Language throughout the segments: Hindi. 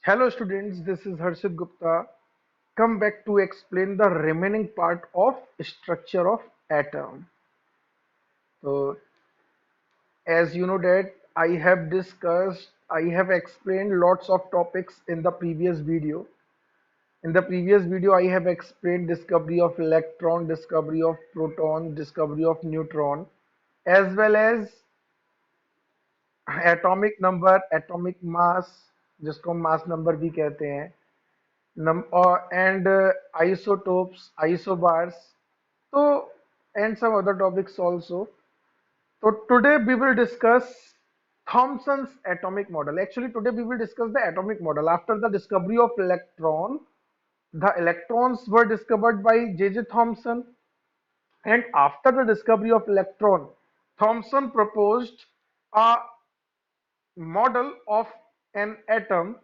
Hello students, this is Harshit Gupta. Come back to explain the remaining part of structure of atom. So as you know that I have explained lots of topics in the previous video. In the previous video, I have explained discovery of electron, discovery of proton, discovery of neutron, as well as atomic number, atomic mass, जिसको हम mass number भी कहते हैं, and isotopes, isobars, so and some other topics also. So today we will discuss Thomson's atomic model. Actually, today we will discuss the atomic model. After the discovery of electron, the electrons were discovered by J.J. Thomson, and after the discovery of electron, Thomson proposed a model of an atom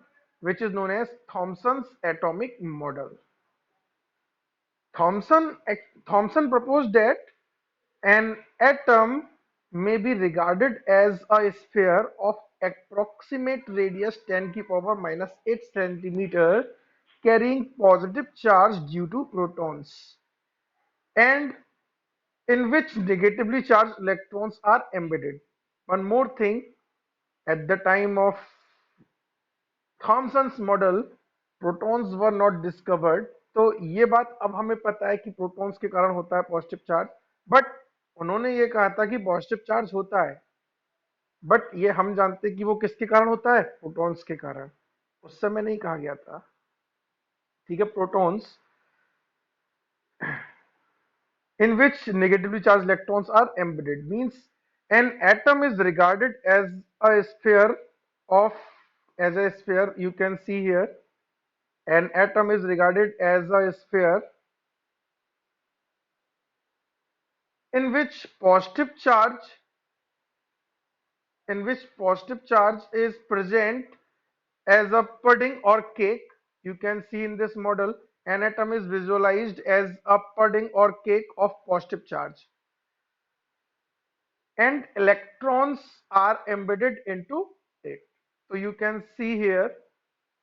which is known as Thomson's atomic model. Thomson Thomson proposed that an atom may be regarded as a sphere of approximate radius 10 to the power minus 8 centimeter carrying positive charge due to protons and in which negatively charged electrons are embedded. One more thing, at the time of Thomson's model protons were not discovered. तो ये बात अब हमें पता है कि प्रोटॉन्स के कारण होता है पॉजिटिव चार्ज, बट उन्होंने ये कहा था कि पॉजिटिव चार्ज होता है, बट ये हम जानते हैं कि वो किसके कारण होता है, प्रोटॉन्स के कारण। उस समय नहीं कहा गया था, ठीक है। Protons in which negatively charged electrons are embedded means an atom is regarded as a sphere of as a sphere. You can see here an atom is regarded as a sphere in which positive charge is present as a pudding or cake. You can see in this model an atom is visualized as a pudding or cake of positive charge and electrons are embedded into it. So you can see here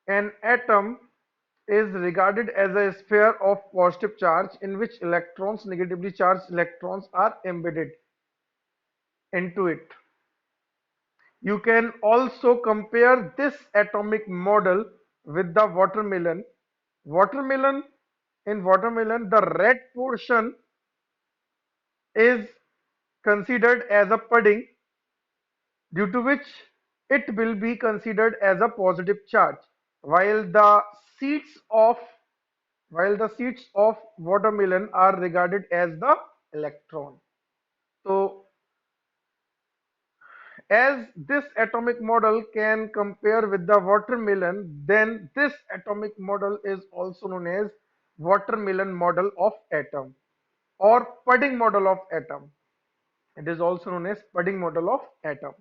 an atom is regarded as a sphere of positive charge in which electrons, negatively charged electrons, are embedded into it. You can also compare this atomic model with the watermelon. Watermelon, in watermelon, the red portion is considered as a pudding, due to which it will be considered as a positive charge, while the seeds of watermelon are regarded as the electron. So as this atomic model can compare with the watermelon, then this atomic model is also known as watermelon model of atom or pudding model of atom. It is also known as pudding model of atom.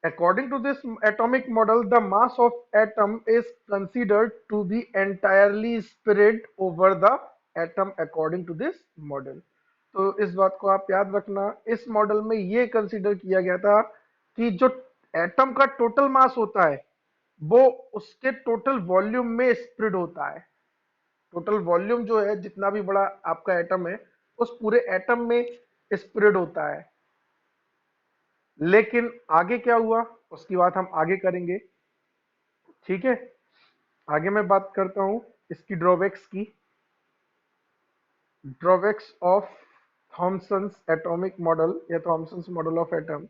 According to this atomic model, the mass of atom is considered to be entirely spread over the atom according to this model. तो इस बात को आप याद रखना, इस मॉडल में ये कंसीडर किया गया था कि जो एटम का टोटल मास होता है वो उसके टोटल वॉल्यूम में स्प्रेड होता है। टोटल वॉल्यूम जो है, जितना भी बड़ा आपका एटम है, उस पूरे एटम में स्प्रेड होता है। लेकिन आगे क्या हुआ उसकी बात हम आगे करेंगे, ठीक है। आगे मैं बात करता हूं इसकी ड्रॉबैक्स की। Drawbacks of Thomson's atomic model या Thomson's model of atom.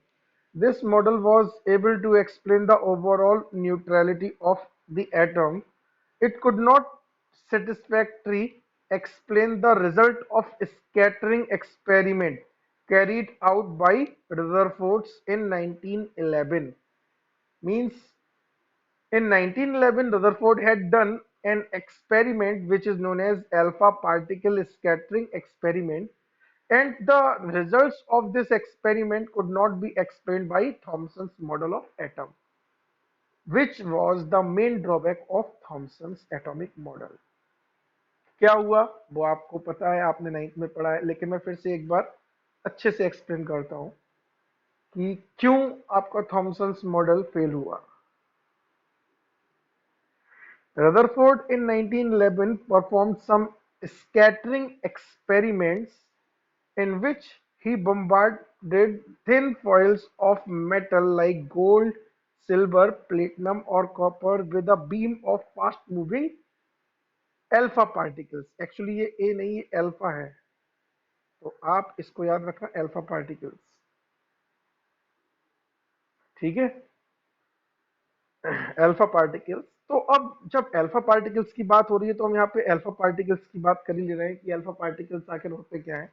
This model was able to explain the overall neutrality of the atom. It could not satisfactorily explain the result of scattering experiment carried out by Rutherford in 1911. Means in 1911 Rutherford had done an experiment which is known as alpha particle scattering experiment, and the results of this experiment could not be explained by Thomson's model of atom, which was the main drawback of Thomson's atomic model. क्या हुआ वो आपको पता है, आपने 9th में पढ़ा है, लेकिन मैं फिर से एक बार अच्छे से एक्सप्लेन करता हूं कि क्यों आपका थॉमसन्स मॉडल फेल हुआ। Rutherford in 1911 performed some scattering experiments in which he bombarded thin foils of metal like gold, silver, platinum, or copper with a beam of fast moving alpha particles. Actually ये ए नहीं, ये अल्फा है, तो आप इसको याद रखना, अल्फा पार्टिकल्स. ठीक है, अल्फा पार्टिकल्स. तो अब जब अल्फा पार्टिकल्स की बात हो रही है तो हम यहाँ पे अल्फा पार्टिकल्स की बात कर ही ले रहे हैं कि अल्फा पार्टिकल्स आखिर होते क्या है.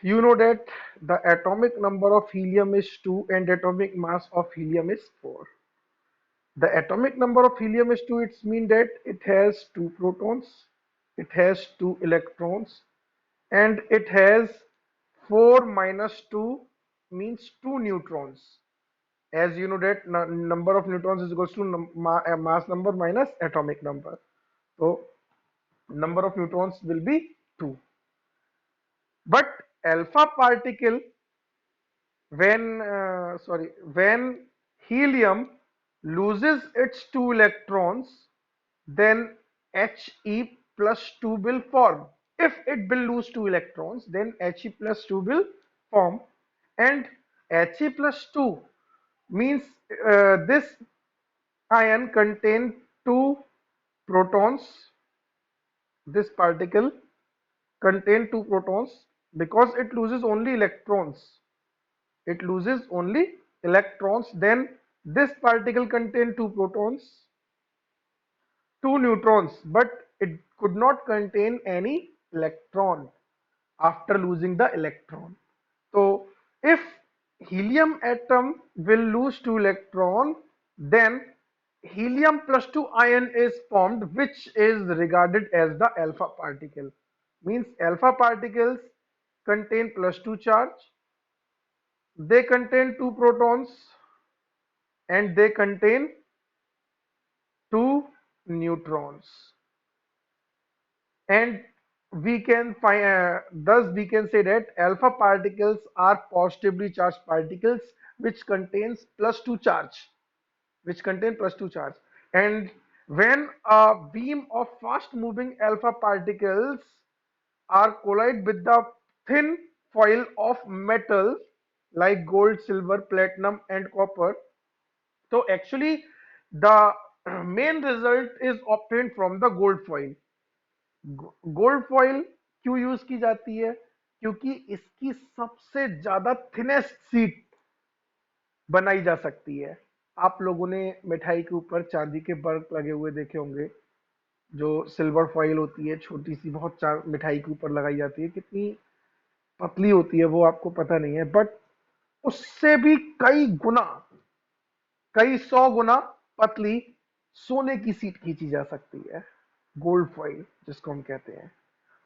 You know that the atomic number of helium is 2 and atomic mass of helium is 4. The atomic number of helium is 2, it means that it has 2 protons, it has 2 electrons, and it has 4 minus 2 means 2 neutrons. As you know that number of neutrons is equals to mass number minus atomic number. So number of neutrons will be 2. But alpha particle, when helium loses its 2 electrons, then He plus 2 will form. If it will lose 2 electrons, then He plus 2 will form, and He plus 2 means this ion contain 2 protons. This particle contain 2 protons because it loses only electrons. It loses only electrons. Then this particle contain 2 protons, 2 neutrons, but it could not contain any electron after losing the electron. So if helium atom will lose 2 electron, then helium plus 2 ion is formed, which is regarded as the alpha particle. Means alpha particles contain plus 2 charge, they contain 2 protons, and they contain 2 neutrons. And we can find, thus we can say that alpha particles are positively charged particles which contains plus 2 charge, which contain plus 2 charge. And when a beam of fast moving alpha particles are collide with the thin foil of metal like gold, silver, platinum, and copper, so actually the main result is obtained from the gold foil. Gold foil क्यों यूज की जाती है? क्योंकि इसकी सबसे ज्यादा थिनेस्ट सीट बनाई जा सकती है. आप लोगों ने मिठाई के ऊपर चांदी के बर्ग लगे हुए देखे होंगे. जो सिल्वर फॉइल होती है, छोटी सी, बहुत मिठाई के ऊपर लगाई जाती है. कितनी पतली होती है वो आपको पता नहीं है, बट उससे भी कई गुना, कई 100 गुना पतली सोने की सीट खींची जा सकती है. गोल्ड फॉइल जिसको हम कहते हैं.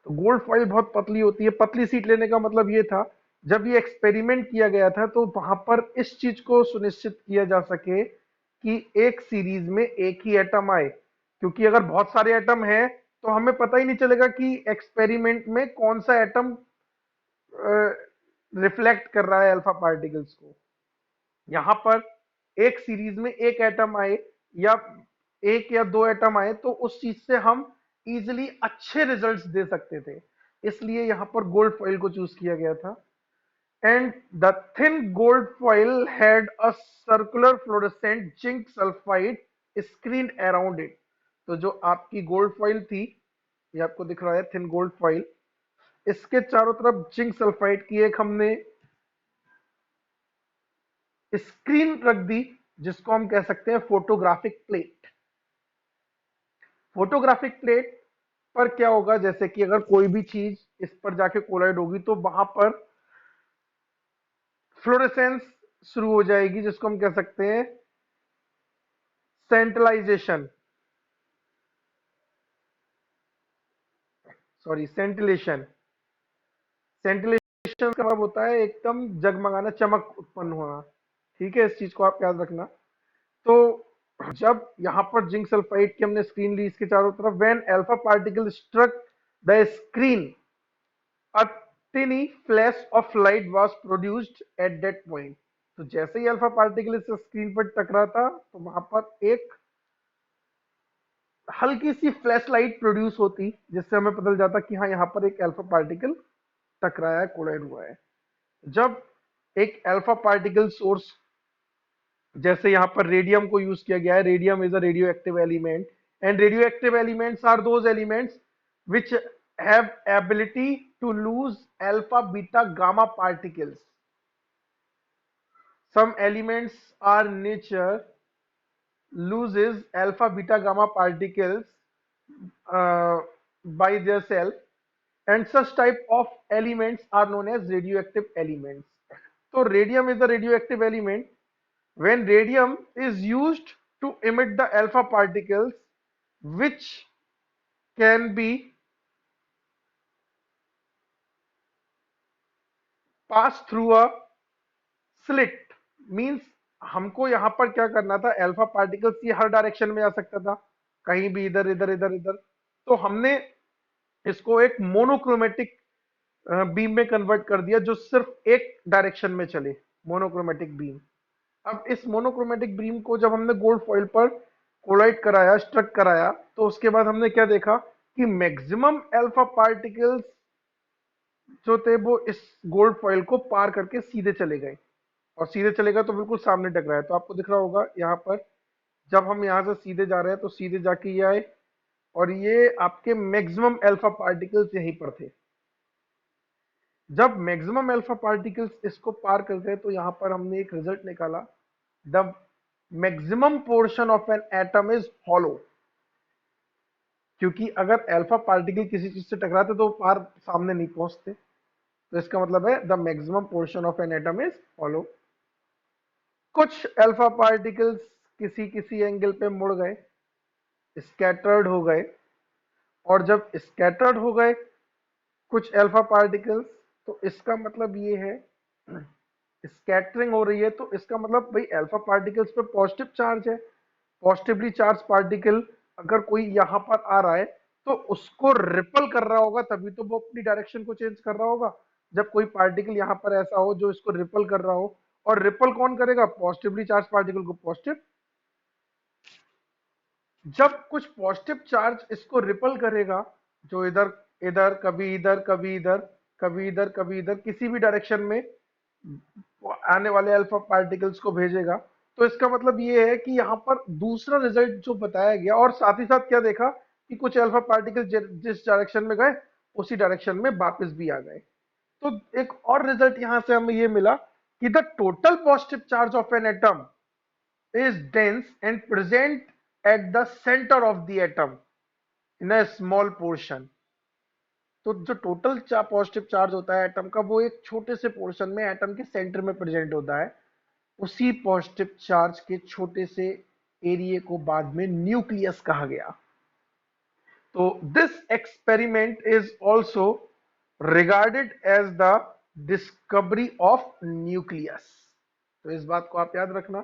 तो गोल्ड फॉइल बहुत पतली होती है. पतली सीट लेने का मतलब ये था, जब ये एक्सपेरिमेंट किया गया था तो वहां पर इस चीज को सुनिश्चित किया जा सके कि एक सीरीज में एक ही एटम आए. क्योंकि अगर बहुत सारे एटम हैं तो हमें पता ही नहीं चलेगा कि एक्सपेरिमेंट में कौन सा एटम रिफ्लेक्ट कर रहा है अल्फा पार्टिकल्स को. यहाँ पर एक सीरीज में एक एटम आए या एक या दो एटम आए तो उस चीज से हम इजिली अच्छे रिजल्ट्स दे सकते थे. इसलिए यहाँ पर गोल्ड फॉइल को चूज किया गया था. And the thin gold foil had a circular fluorescent zinc sulphide screen around it. तो जो आपकी गोल्ड फॉइल थी, ये आपको दिख रहा है थिन गोल्ड फॉइल, इसके चारों तरफ जिंक सल्फाइड की एक हमने स्क्रीन रख दी, जिसको हम कह सकते हैं फोटोग्राफिक प्लेट. फोटोग्राफिक प्लेट पर क्या होगा, जैसे कि अगर कोई भी चीज इस पर जाके कोलाइड होगी तो वहां पर फ्लोरेसेंस शुरू हो जाएगी, जिसको हम कह सकते हैं सेंटलाइजेशन, सॉरी सेंटिलेशन. सेंटिलेशन का मतलब होता है एकदम जगमगाना, चमक उत्पन्न होना. ठीक है, इस चीज को आप याद रखना. तो जब यहाँ पर जिंक सल्फाइड की हमने स्क्रीन ली इसके चारों तरफ, when alpha particle struck the screen, a tiny flash of light was produced at that point. तो जैसे ही अल्फा पार्टिकल इस स्क्रीन पर टकरा था तो वहां पर एक हल्की सी फ्लैश लाइट प्रोड्यूस होती, जिससे हमें पता चल जाता कि हाँ यहाँ पर एक अल्फा पार्टिकल टकराया है, कोलाइड हुआ है। जब एक अल्फा पार्टिकल सोर्स, जैसे यहाँ पर रेडियम को यूज किया गया है, radium is a radioactive element, and radioactive elements are those elements which have ability to lose alpha beta gamma particles. Some elements are nature loses alpha beta gamma particles uh, by their self, and such type of elements are known as radioactive elements. So radium is a radioactive element. When radium is used to emit the alpha particles, which can be passed through a slit, means हमको यहाँ पर क्या करना था, अल्फा पार्टिकल्स ये हर डायरेक्शन में जा सकता था, कहीं भी इधर इधर इधर इधर, तो हमने इसको एक मोनोक्रोमेटिक बीम में कन्वर्ट कर दिया जो सिर्फ एक डायरेक्शन में चले, मोनोक्रोमेटिक बीम. अब इस मोनोक्रोमेटिक बीम को जब हमने गोल्ड फॉइल पर कोलाइड कराया, स्ट्रक कराया, तो उसके बाद हमने क्या देखा कि मैक्सिमम अल्फा पार्टिकल्स जो थे वो इस गोल्ड फॉइल को पार करके सीधे चले गए, और सीधे चलेगा तो बिल्कुल सामने टकराया. तो आपको दिख रहा होगा यहाँ पर, जब हम यहाँ से सीधे जा रहे हैं तो सीधे जाके ये आए, और ये आपके मैक्सिमम अल्फा पार्टिकल्स यहीं पर थे. जब मैक्सिमम अल्फा पार्टिकल्स इसको पार कर गए तो यहाँ पर हमने एक रिजल्ट निकाला, the maximum portion of an atom is hollow. क्योंकि अगर अल्फा पार्टिकल किसी चीज से टकराते तो पार सामने नहीं पहुंचते, तो इसका मतलब है the maximum portion of an atom is hollow. कुछ अल्फा पार्टिकल्स किसी किसी एंगल पे मुड़ गए, स्कैटर्ड हो गए, और जब स्कैटर्ड हो गए कुछ अल्फा पार्टिकल्स, तो इसका मतलब ये है, स्कैटरिंग हो रही है तो इसका मतलब भाई अल्फा पार्टिकल्स पे पॉजिटिव चार्ज है. पॉजिटिवली चार्ज पार्टिकल अगर कोई यहाँ पर आ रहा है तो उसको रिपल कर रहा होगा, तभी तो वो अपनी डायरेक्शन को चेंज कर रहा होगा. जब कोई पार्टिकल यहाँ पर ऐसा हो जो इसको रिपल कर रहा हो, और रिपल कौन करेगा, पॉजिटिवली चार्ज पार्टिकल को पॉजिटिव. जब कुछ पॉजिटिव चार्ज इसको रिपल करेगा, जो इधर इधर कभी इधर कभी इधर कभी इधर कभी इधर किसी भी डायरेक्शन में आने वाले अल्फा पार्टिकल्स को भेजेगा, तो इसका मतलब ये है कि यहाँ पर दूसरा रिजल्ट जो बताया गया, और साथ ही साथ क्या देखा कि कुछ अल्फा पार्टिकल जिस डायरेक्शन में गए उसी डायरेक्शन में वापस भी आ गए. तो एक और रिजल्ट यहाँ से हमें ये मिला कि the total positive charge of an atom is dense and present at the center of the atom in a small portion. तो जो टोटल पॉजिटिव चार्ज होता है एटम का, वो एक छोटे से पोर्शन में एटम के सेंटर में प्रेजेंट होता है. उसी पॉजिटिव चार्ज के छोटे से एरिया को बाद में न्यूक्लियस कहा गया. तो this experiment is also regarded as the discovery of nucleus. तो इस बात को आप याद रखना,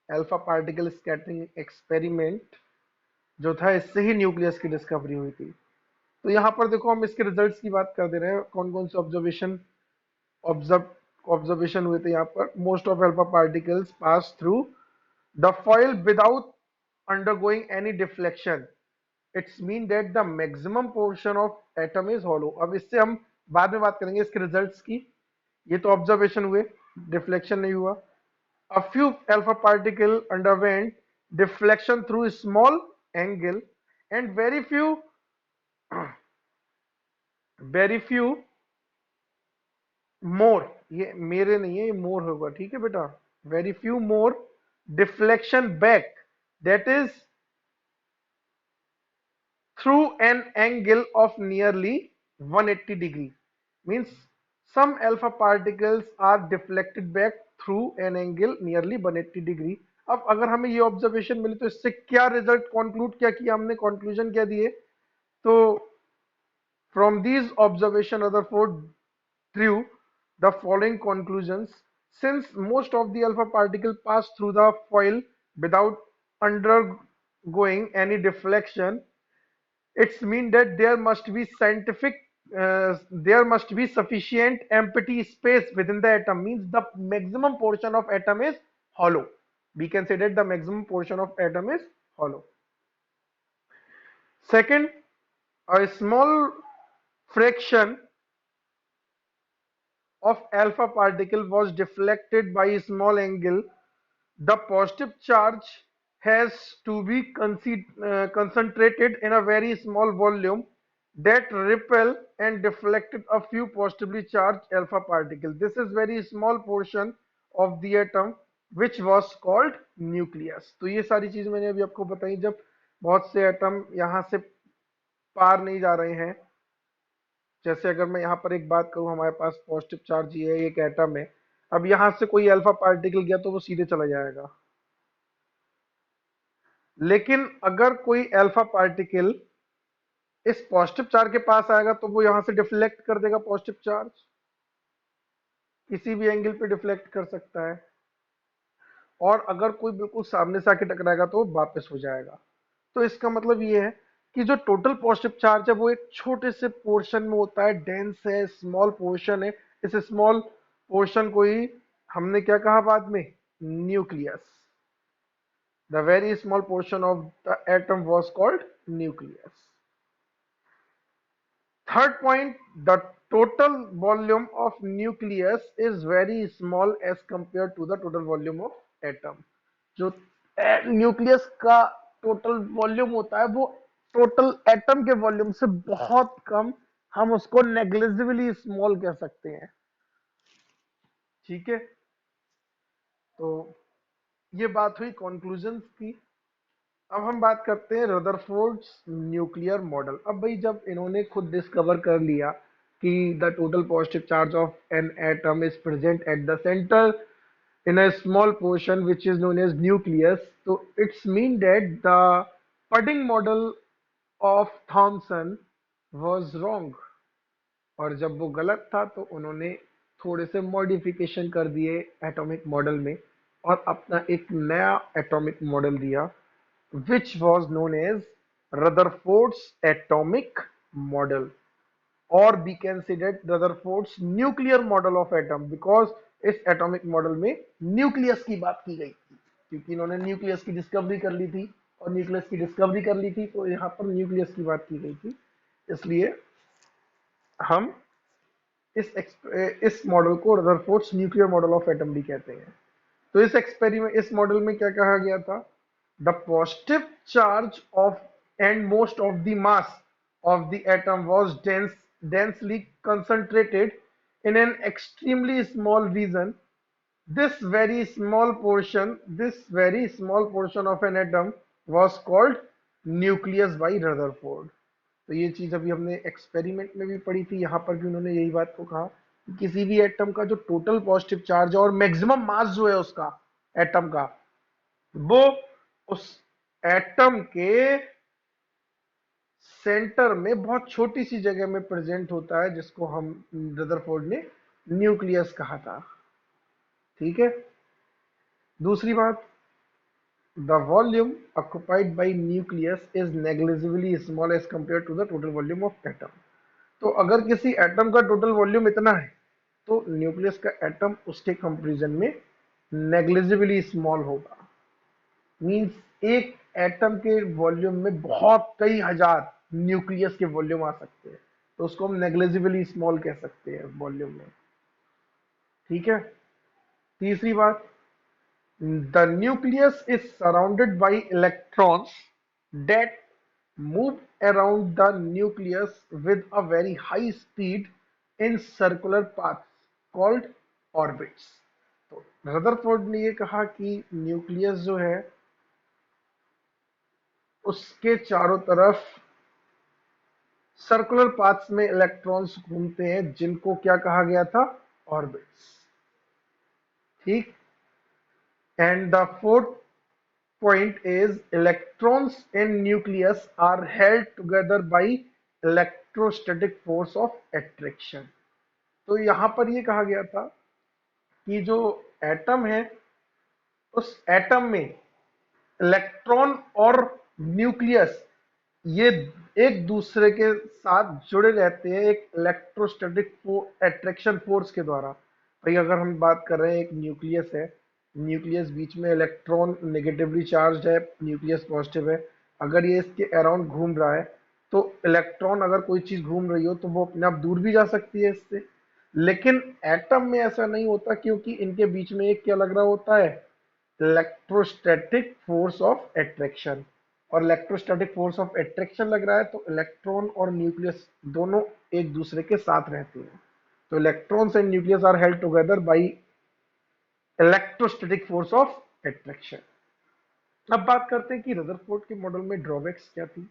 अल्फा पार्टिकल स्कैटरिंग एक्सपेरिमेंट जो था, इससे ही न्यूक्लियस की डिस्कवरी हुई थी. तो यहाँ पर देखो हम इसके रिजल्ट्स की बात कर दे रहे हैं, कौन कौन से ऑब्जर्वेशन हुए थे यहाँ पर. Most of alpha particles pass through the foil without undergoing any deflection. It's mean that the maximum portion of atom is hollow. अब इससे हम बाद में बात करेंगे इसके रिजल्ट्स की. ये तो ऑब्जर्वेशन हुए, डिफ्लेक्शन नहीं हुआ. A few alpha particle underwent deflection through a small angle, and very few more, ये मेरे नहीं है, ये more होगा, ठीक है बेटा. very few more deflection back, that is through an angle of nearly 180 degree. Means some alpha particles are deflected back through an angle nearly 180 degree. अब अगर हमें ये ऑब्जर्वेशन मिली तो इससे क्या रिजल्ट कंक्लूड क्या किया हमने, कंक्लूजन क्या दिए, तो from these observation Rutherford drew the following conclusions. Since most of the alpha particle pass through the foil without undergoing any deflection, it's mean that there must be sufficient empty space within the atom, means the maximum portion of atom is hollow. We can say that the maximum portion of atom is hollow. Second, a small fraction of alpha particle was deflected by a small angle. The positive charge has to be concentrated in a very small volume that repel and deflected a few positively charged alpha particles. This is very small portion of the atom which was called nucleus. तो ये सारी चीज मैंने अभी आपको बताई जब बहुत से एटम यहाँ से पार नहीं जा रहे हैं। जैसे अगर मैं यहाँ पर एक बात करूँ, हमारे पास पॉजिटिव चार्ज ये है, एक एटम है। अब यहाँ से कोई अल्फा पार्टिकल गया तो वो सीधे चला जाएगा, लेकिन अगर कोई अल्फा पार्टिकल इस पॉजिटिव चार्ज के पास आएगा तो वो यहाँ से डिफ्लेक्ट कर देगा पॉजिटिव चार्ज, किसी भी एंगल पे डिफ्लेक्ट कर सकता है। और अगर कोई बिल्कुल सामने से आके टकराएगा तो वो वापस हो जाएगा। तो इसका मतलब ये है कि जो टोटल पॉजिटिव चार्ज है वो एक छोटे से पोर्शन में होता है, डेंस है, स्मॉल पोर्शन है। इस स्मॉल पोर्शन को ही हमने क्या कहा बाद में, nucleus. The very small portion of the atom was called nucleus. Third point, the total volume of nucleus is very small as compared to the total volume of atom. जो न्यूक्लियस का टोटल वॉल्यूम होता है वो टोटल एटम के वॉल्यूम से बहुत कम, हम उसको नेग्लिजिबली स्मॉल कह सकते हैं। ठीक है, तो ये बात हुई कंक्लूजन्स की। अब हम बात करते हैं रदरफोर्ड्स न्यूक्लियर मॉडल। अब भाई जब इन्होंने खुद डिस्कवर कर लिया कि the total positive charge of an atom is present at the centre in a small portion which is known as nucleus, so it's mean that the pudding model of Thomson was wrong। और जब वो गलत था तो उन्होंने थोड़े से मॉडिफिकेशन कर दिए एटॉमिक मॉडल में और अपना एक नया एटॉमिक मॉडल दिया which was known as Rutherford's atomic model, or we can say that Rutherford's nuclear model of atom, because इस एटॉमिक मॉडल में न्यूक्लियस की बात की गई थी, क्योंकि इन्होंने न्यूक्लियस की डिस्कवरी कर ली थी और न्यूक्लियस की डिस्कवरी कर ली थी तो यहाँ पर न्यूक्लियस की बात की गई थी। इसलिए हम इस मॉडल को Rutherford's nuclear model of atom भी कहते हैं। तो इस मॉडल में क्या कहा गया था, the positive charge of and most of the mass of the atom was densely concentrated in an extremely small region। This very small portion of an atom was called nucleus by Rutherford। तो ये चीज अभी हमने एक्सपेरिमेंट में भी पढ़ी थी, यहाँ पर भी उन्होंने यही बात को कहा कि किसी भी एटम का जो टोटल पॉजिटिव चार्ज है और मैक्सिमम मास जो है उसका एटम का, वो उस एटम के सेंटर में बहुत छोटी सी जगह में प्रेजेंट होता है, जिसको हम रदरफोर्ड ने न्यूक्लियस कहा था। ठीक है, दूसरी बात, the volume occupied by nucleus is negligibly small as compare to the total volume of atom. तो अगर किसी एटम का टोटल वॉल्यूम इतना है तो न्यूक्लियस का एटम उसके कंपैरिजन में नेग्लिजिबली स्मॉल होगा। मींस एक एटम के वॉल्यूम में बहुत कई हजार न्यूक्लियस के वॉल्यूम आ सकते हैं, तो उसको हम नेग्लिजिबली स्मॉल कह सकते हैं वॉल्यूम में। ठीक है, तीसरी बात, the nucleus is surrounded by electrons that move around the nucleus with a very high speed in circular paths called orbits। तो रदरफोर्ड ने ये कहा कि न्यूक्लियस जो है उसके चारों तरफ सर्कुलर पाथ्स में इलेक्ट्रॉन्स घूमते हैं, जिनको क्या कहा गया था, ऑर्बिट्स। ठीक, and the fourth point is electrons in nucleus are held together by electrostatic force of attraction। तो यहां पर ये कहा गया था कि जो एटम है उस एटम में इलेक्ट्रॉन और न्यूक्लियस ये एक दूसरे के साथ जुड़े रहते हैं एक इलेक्ट्रोस्टैटिक अट्रैक्शन फोर्स के द्वारा। भाई अगर हम बात कर रहे हैं एक न्यूक्लियस है, न्यूक्लियस बीच में इलेक्ट्रॉन नेगेटिवली चार्ज है, न्यूक्लियस पॉजिटिव है, अगर ये इसके अराउंड घूम रहा है तो इलेक्ट्रॉन अगर कोई चीज घूम रही हो तो वो अपने आप दूर भी जा सकती है इससे। लेकिन एटम में ऐसा नहीं होता, क्योंकि इनके बीच में एक क्या लग रहा होता है, इलेक्ट्रोस्टैटिक फोर्स ऑफ एट्रैक्शन। और इलेक्ट्रोस्टैटिक फोर्स ऑफ एट्रैक्शन लग रहा है तो इलेक्ट्रॉन और न्यूक्लियस दोनों एक दूसरे के साथ रहते हैं। तो electrons and nucleus are held together by electrostatic force of attraction. अब बात करते हैं कि रदरफोर्ड के मॉडल में ड्रॉबैक्स क्या थी।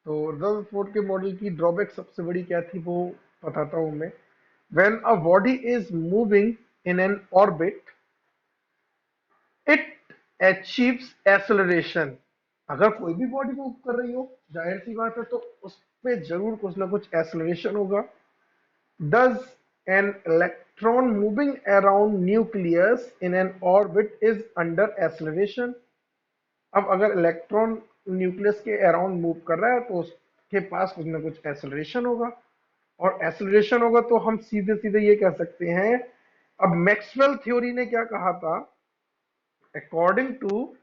तो रदरफोर्ड के मॉडल की ड्रॉबैक सबसे बड़ी क्या थी वो बताता हूं मैं। When a body is moving in an orbit it achieves acceleration. अगर कोई भी बॉडी मूव कर रही हो, जाहिर सी बात है तो उस पे जरूर कुछ ना कुछ एक्सेलरेशन होगा। Thus, an electron moving around nucleus in an orbit is under acceleration. अब अगर इलेक्ट्रॉन न्यूक्लियस के अराउंड मूव कर रहा है तो उसके पास कुछ ना कुछ एक्सेलरेशन होगा, और एक्सेलरेशन होगा तो हम सीधे सीधे ये कह सकते हैं। अब मैक्सवेल थ्योरी ने क्या कहा था, according to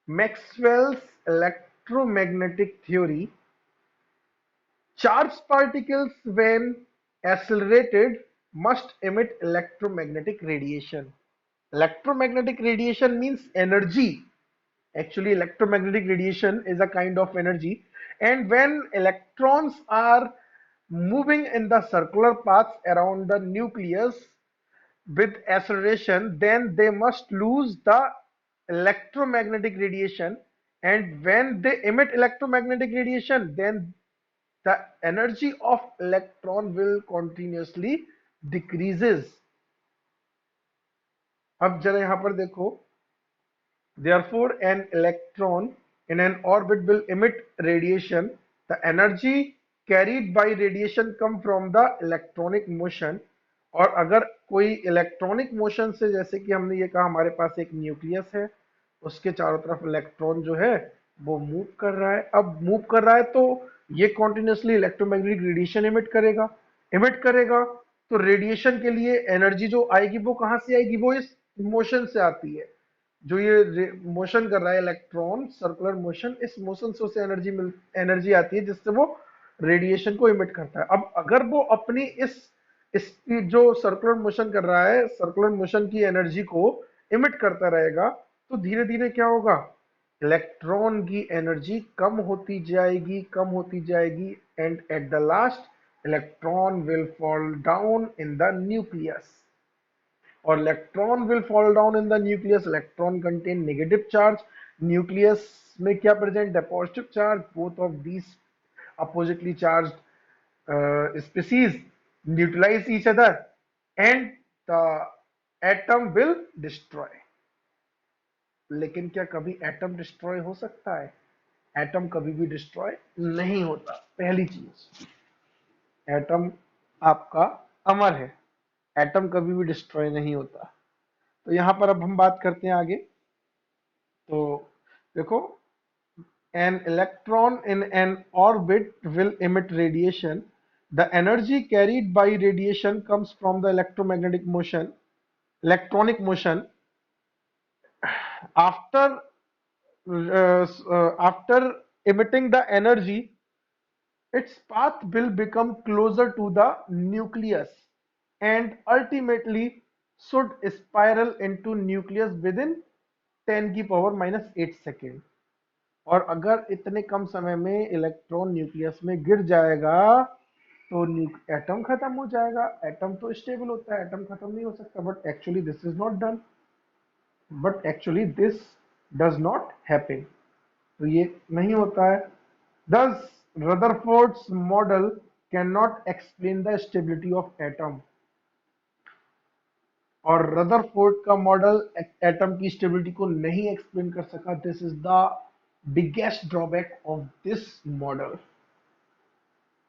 Maxwell's electromagnetic theory, charged particles, when accelerated, must emit electromagnetic radiation. Electromagnetic radiation means energy. Actually, electromagnetic radiation is a kind of energy. And when electrons are moving in the circular paths around the nucleus with acceleration, then they must lose the electromagnetic radiation. And when they emit electromagnetic radiation, then the energy of electron will continuously decreases. अब जरा यहां पर देखो, therefore an electron in an orbit will emit radiation. The energy carried by radiation come from the electronic motion. और अगर कोई इलेक्ट्रॉनिक मोशन से, जैसे कि हमने ये कहा हमारे पास एक न्यूक्लियस है, उसके चारों तरफ इलेक्ट्रॉन जो है वो मूव कर रहा है। अब मूव कर रहा है तो ये कॉन्टिन्यूसली इलेक्ट्रोमैग्नेटिक रेडिएशन इमिट करेगा। तो रेडिएशन के लिए एनर्जी जो आएगी वो कहां से आएगी, वो इस मोशन से आती है। जो ये मोशन कर रहा है इलेक्ट्रॉन, सर्कुलर मोशन, इस मोशन से उसे एनर्जी आती है जिससे वो रेडिएशन को इमिट करता है। अब अगर वो अपनी इस जो सर्कुलर मोशन कर रहा है, सर्कुलर मोशन की एनर्जी को इमिट करता रहेगा तो धीरे धीरे क्या होगा, इलेक्ट्रॉन की एनर्जी कम होती जाएगी and at the last electron will fall down in the nucleus. और electron will fall down in the nucleus, electron contain negative charge, nucleus में क्या प्रेजेंट है, positive charge. Both of these oppositely charge species neutralize each other and the atom will destroy. लेकिन क्या कभी एटम डिस्ट्रॉय हो सकता है? एटम कभी भी डिस्ट्रॉय नहीं होता। पहली चीज, एटम आपका अमर है, एटम कभी भी डिस्ट्रॉय नहीं होता। तो यहां पर अब हम बात करते हैं आगे। तो देखो, an electron in an orbit will emit radiation. The energy carried by radiation comes from the electronic motion. After after emitting the energy, its path will become closer to the nucleus and ultimately should spiral into nucleus within 10 की पावर -8 सेकेंड। और अगर इतने कम समय में इलेक्ट्रॉन न्यूक्लियस में गिर जाएगा तो एटम खत्म हो जाएगा। एटम तो स्टेबल होता है, एटम खत्म नहीं हो सकता, but actually this does not happen. तो ये नहीं होता है। Thus, Rutherford's model cannot explain the stability of atom। और रदरफोर्ड का मॉडल एटम की स्टेबिलिटी को नहीं एक्सप्लेन कर सका। This is the biggest drawback of this model.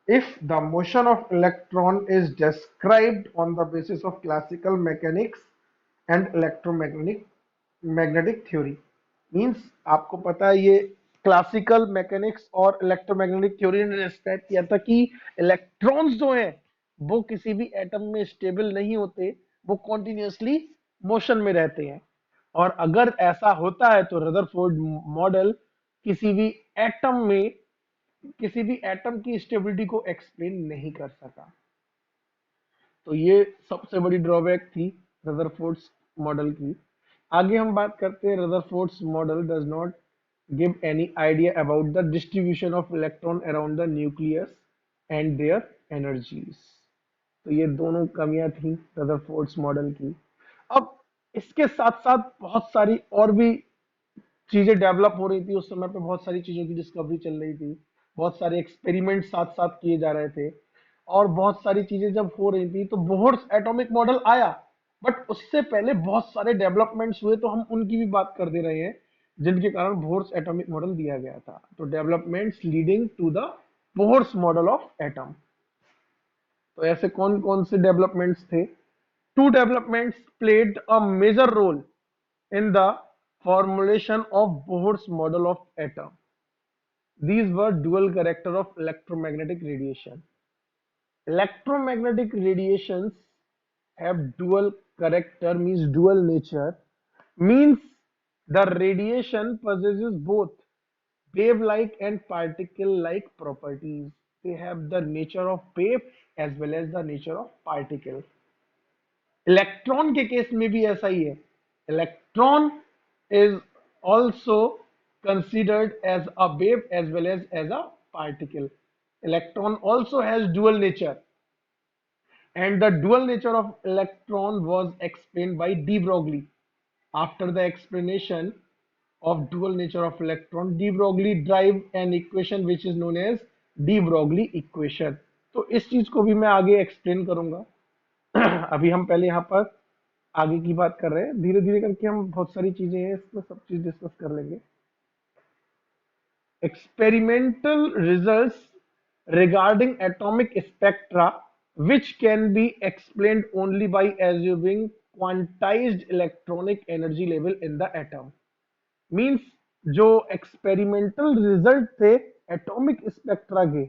If the motion of electron is described on the basis of classical mechanics and electromagnetic theory, means आपको पता है ये क्लासिकल मैकेनिक्स और इलेक्ट्रोमैग्नेटिक थ्योरी ने डिस्क्राइब किया था कि इलेक्ट्रॉन्स जो हैं वो किसी भी एटम में स्टेबल नहीं होते, वो कॉन्टिन्यूसली मोशन में रहते हैं। और अगर ऐसा होता है तो रदरफोर्ड मॉडल किसी भी एटम में किसी भी एटम की स्टेबिलिटी को एक्सप्लेन नहीं कर सका। तो ये सबसे बड़ी ड्रॉबैक थी रदरफोर्ड्स मॉडल की। आगे हम बात करते हैं, Rutherford's model does not give any idea about the distribution of electron around the nucleus and their energies. तो ये दोनों कमियां थी रदरफोर्ड्स मॉडल की। अब इसके साथ साथ बहुत सारी और भी चीजें डेवलप हो रही थी उस समय पे, बहुत सारी चीजों की डिस्कवरी चल रही थी, बहुत सारे एक्सपेरिमेंट साथ साथ किए जा रहे थे, और बहुत सारी चीजें जब हो रही थी तो बोहर्स एटॉमिक मॉडल आया। बट उससे पहले बहुत सारे डेवलपमेंट्स हुए, तो हम उनकी भी बात कर दे रहे हैं जिनके कारण बोहर्स एटॉमिक मॉडल दिया गया था। तो developments leading to the Bohr's model of atom. तो ऐसे कौन कौन से डेवलपमेंट्स थे? Two developments played a major role in the formulation of Bohr's model of atom. These were dual character of electromagnetic radiation. Electromagnetic radiations have dual character, means dual nature, means the radiation possesses both wave-like and particle-like properties. They have the nature of wave as well as the nature of particle. Electron के केस में भी ऐसा ही है। Electron is also considered as a wave as well as a particle. Electron also has dual nature, and the dual nature of electron was explained by de Broglie. After the explanation of dual nature of electron, de Broglie derived an equation which is known as de Broglie equation. तो इस चीज को भी मैं आगे एक्सप्लेन करूंगा। अभी हम पहले यहाँ पर आगे की बात कर रहे हैं, धीरे धीरे करके हम बहुत सारी चीजें हैं इसमें सब चीज डिस्कस कर लेंगे। Experimental results regarding atomic spectra which can be explained only by assuming quantized electronic energy level in the atom, means जो एक्सपेरिमेंटल रिजल्ट थे एटॉमिक स्पेक्ट्रा के,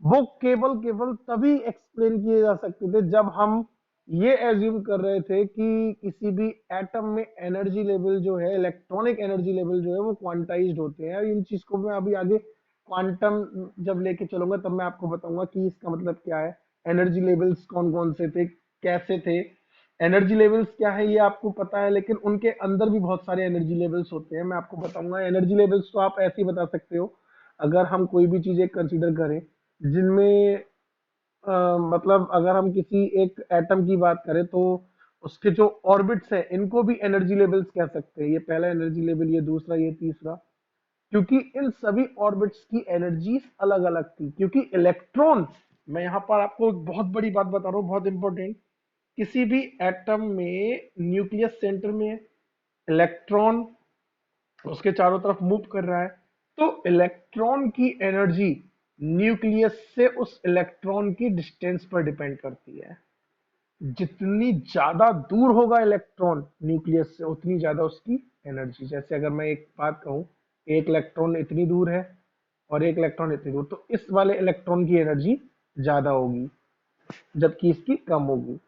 वो केवल केवल तभी एक्सप्लेन किए जा सकते थे जब हम ये एज्यूम कर रहे थे कि किसी भी एटम में एनर्जी लेवल जो है, इलेक्ट्रॉनिक एनर्जी लेवल जो है वो क्वांटाइज्ड होते हैं। इन चीज को मैं अभी आगे क्वांटम जब लेके चलूंगा तब मैं आपको बताऊंगा कि इसका मतलब क्या है, एनर्जी लेवल्स कौन कौन से थे, कैसे थे। एनर्जी लेवल्स क्या है ये आपको पता है, लेकिन उनके अंदर भी बहुत सारे एनर्जी लेवल्स होते हैं, मैं आपको बताऊंगा। एनर्जी लेवल्स तो आप ऐसे ही बता सकते हो अगर हम कोई भी चीजें कंसीडर करें जिनमें मतलब अगर हम किसी एक एटम की बात करें तो उसके जो ऑर्बिट्स है इनको भी एनर्जी लेवल्स कह सकते हैं। ये पहला एनर्जी लेवल, ये दूसरा, ये तीसरा, क्योंकि इन सभी ऑर्बिट्स की एनर्जीज अलग अलग थी। क्योंकि इलेक्ट्रॉन, मैं यहाँ पर आपको एक बहुत बड़ी बात बता रहा हूँ, बहुत इंपॉर्टेंट, किसी भी एटम में न्यूक्लियस सेंटर में है, इलेक्ट्रॉन उसके चारों तरफ मूव कर रहा है, तो इलेक्ट्रॉन की एनर्जी न्यूक्लियस से उस इलेक्ट्रॉन की डिस्टेंस पर डिपेंड करती है। जितनी ज्यादा दूर होगा इलेक्ट्रॉन न्यूक्लियस से उतनी ज्यादा उसकी एनर्जी। जैसे अगर मैं एक बात कहूं, एक इलेक्ट्रॉन इतनी दूर है और एक इलेक्ट्रॉन इतनी दूर, तो इस वाले इलेक्ट्रॉन की एनर्जी ज्यादा होगी जबकि इसकी कम होगी।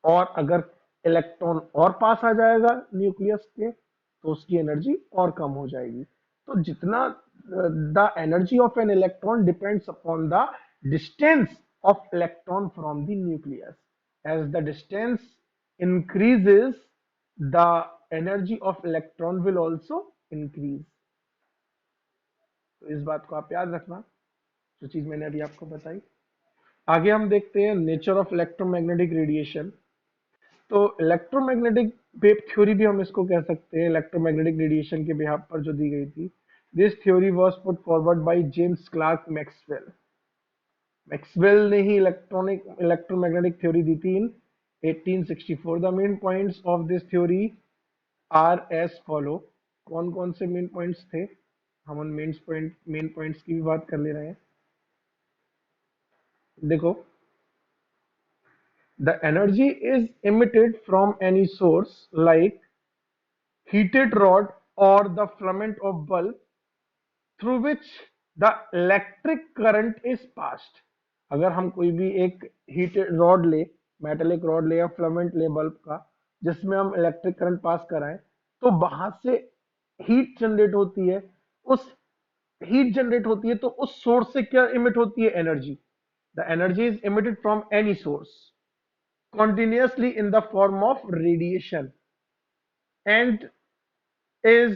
और अगर इलेक्ट्रॉन और पास आ जाएगा न्यूक्लियस के तो उसकी एनर्जी और कम हो जाएगी। तो जितना the energy of an electron depends upon the distance of electron from the nucleus. As the distance increases the energy of electron will also increase. तो इस बात को आप याद रखना, जो चीज मैंने अभी आपको बताई। आगे हम देखते हैं नेचर ऑफ इलेक्ट्रोमैग्नेटिक रेडिएशन। तो इलेक्ट्रोमैग्नेटिक वेव थ्योरी भी हम इसको कह सकते हैं, इलेक्ट्रोमैग्नेटिक रेडिएशन के बिहाफ पर जो दी गई थी। This theory was put forward by James Clerk Maxwell. Maxwell ने ही इलेक्ट्रोमैग्नेटिक थ्योरी दी थी in 1864। The main points of this theory are as follow. कौन कौन से मेन पॉइंट्स थे, हम उन मेन पॉइंट्स की भी बात कर ले रहे हैं। देखो, the energy is emitted from any source like heated rod or the filament of bulb through which the electric current is passed। अगर हम कोई भी एक हीटेड रॉड ले, मेटेलिक रॉड ले या फिलामेंट ले बल्ब का, जिसमें हम इलेक्ट्रिक करंट पास कराएं, तो वहां से हीट जनरेट होती है उस हीट जनरेट होती है तो उस सोर्स से क्या इमिट होती है? Energy. The energy is emitted from any source continuously in the form of radiation and is